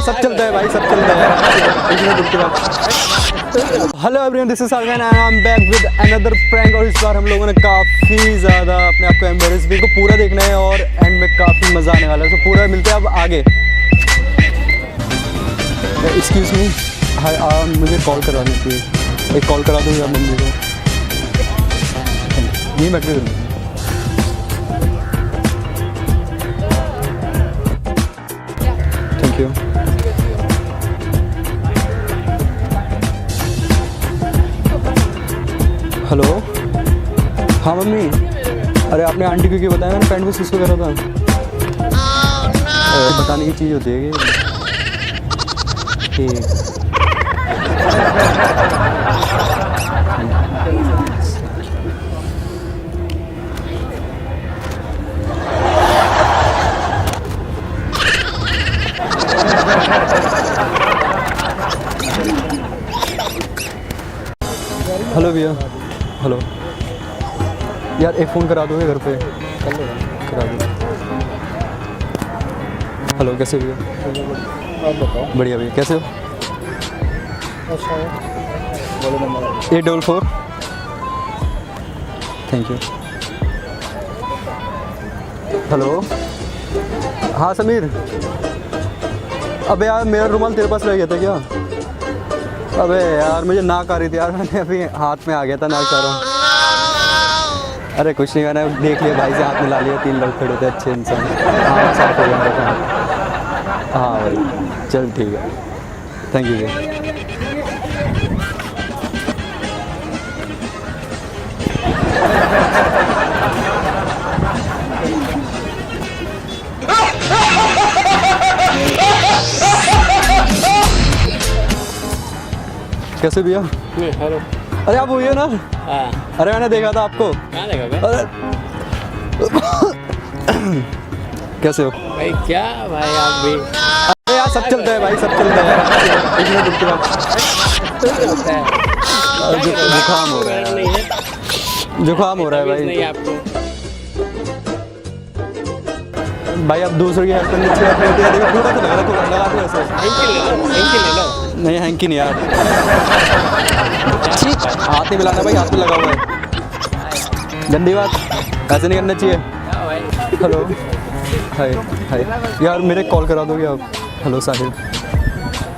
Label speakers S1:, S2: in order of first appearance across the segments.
S1: सब चलता है भाई, सब चलता है। Hello everyone, this is Sagan and I am back with another prank. और इस बार हम लोगों ने काफ़ी ज़्यादा अपने आप को एम्बेरस भी को पूरा देखना है और एंड में काफ़ी मज़ा आने वाला है। तो पूरा मिलते हैं अब आगे। एक्सक्यूज़ मी, हाय, मुझे कॉल करवानी थी, एक कॉल करा दो यार मम्मी को। नहीं बैठे थैंक यू। हेलो, हाँ मम्मी। अरे आपने आंटी को क्यों बताया? मैंने पैंट में किसको करा था? बताने की चीज़ होती है कि ठीक। हेलो भैया, हेलो यार, एक फ़ोन करा दोगे घर पे? करा दो। हेलो, कैसे भैया?
S2: आप बताओ।
S1: बढ़िया भैया, कैसे हो?
S2: अच्छा है, बोलो नंबर।
S1: 844। Thank you. हेलो, हाँ समीर। अबे यार, मेरा रुमाल तेरे पास रह गया था क्या? अबे यार, मुझे नाक आ रही थी यार, मैंने अभी हाथ में आ गया था नाक सारा। अरे कुछ नहीं, मैंने देख लिया भाई से हाथ मिला लिया, 3 लोग खड़े थे अच्छे इंसान। हाँ साफ हो गया था। हाँ भाई, चल ठीक है, थैंक यू भाई। कैसे भैया?
S2: हेलो।
S1: अरे आप वही हो ना?
S2: हाँ।
S1: अरे मैंने देखा था आपको।
S2: कहाँ देखा बे?
S1: अरे कैसे हो
S2: भाई क्या भाई आप भी?
S1: अरे यार, सब चलता है भाई, सब चलता है। एक मिनट रुक के बाद
S2: चलता है।
S1: जुकाम हो रहा है,
S2: नहीं है,
S1: जुकाम हो रहा है
S2: नहीं
S1: भाई।
S2: आपको।
S1: भाई आप दूसरों की हेल्प करनी चाहिए अपने। थोड़ा सा लग रहा है, थोड़ा लगा दो ऐसे।
S2: हैंकी ले लो, हैंकी ले लो।
S1: नहीं हैंकी नहीं यार, हाथ नहीं मिलाना भाई, हाथ में लगा हुआ है। गंदी बात, ऐसे नहीं करना चाहिए।
S2: क्या भाई?
S1: हेलो, हाय हाय यार, मेरे कॉल करा दोगे आप? हेलो साहिब,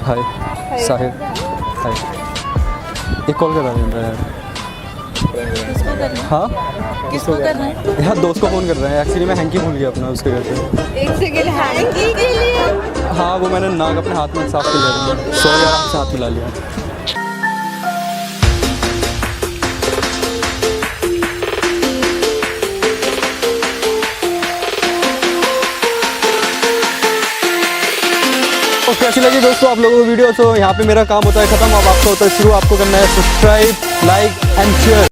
S1: हाय साहिब, हाय, एक कॉल करा देना यार।
S3: किसको करना है?
S1: हाँ
S3: किसको करना है?
S1: यार, दोस्त को फ़ोन कर रहे हैं। एक्चुअली मैं हैंकी भूल गया अपना उसके घर पे।
S3: एक सेकंड, हैंकी के लिए
S1: हाँ, वो मैंने नाक अपने हाथ में साफ कर लिया। सॉरी यार, आपसे हाथ मिला लिया। तो कैसी लगी दोस्तों आप लोगों को वीडियो? तो यहाँ पे मेरा काम होता है ख़त्म, अब आपका होता है शुरू। आपको करना है सब्सक्राइब, लाइक एंड शेयर।